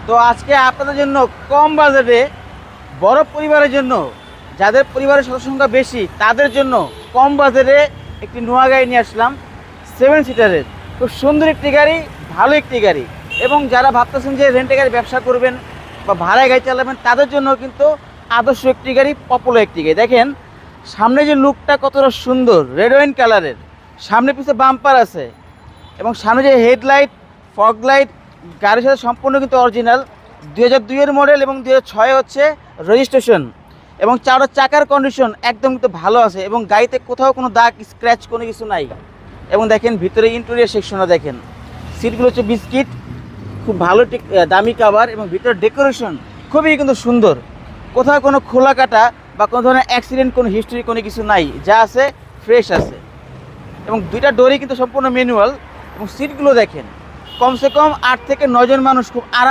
তো আজকে আপনাদের জন্য কম বাজেটে বড় পরিবারের জন্য, যাদের পরিবারের সদস্য সংখ্যা বেশি তাদের জন্য কম বাজেটে একটি নোয়া গাড়ি নিয়ে আসলাম, 7 সিটারের। খুব সুন্দর একটি গাড়ি, ভালো একটি গাড়ি। এবং যারা ভাবতেছেন যে রেন্টে গাড়ি ব্যবসা করবেন বা ভাড়ায় গাড়ি চালাবেন তাদের জন্য কিন্তু আদর্শ একটি গাড়ি, পপুলার একটি গাড়ি। দেখেন সামনে যে লুকটা কতটা সুন্দর, রেড ওয়াইন কালারের, সামনে পিছনে বাম্পার আছে এবং সামনে যে হেডলাইট, ফগ লাইট, গাড়ির সাথে সম্পূর্ণ কিন্তু অরিজিনাল। 2002-এর মডেল এবং 2006 হচ্ছে রেজিস্ট্রেশন। এবং চাকার কন্ডিশন একদম কিন্তু ভালো আছে এবং গাড়িতে কোথাও কোনো দাগ, স্ক্র্যাচ, কোনো কিছু নাই। এবং দেখেন ভিতরে ইন্টেরিয়র সেকশনটা দেখেন, সিটগুলো হচ্ছে বিস্কিট, খুব ভালো দামি কাভার এবং ভিতরে ডেকোরেশন খুবই কিন্তু সুন্দর। কোথাও কোনো খোলা কাটা বা কোনো ধরনের অ্যাক্সিডেন্ট, কোনো হিস্ট্রি, কোনো কিছু নাই, যা আছে ফ্রেশ আছে। এবং দুইটা ডোরই কিন্তু সম্পূর্ণ ম্যানুয়াল। এবং সিটগুলো দেখেন, কমসে কম 8 থেকে 9 জন মানুষ খুব আরাম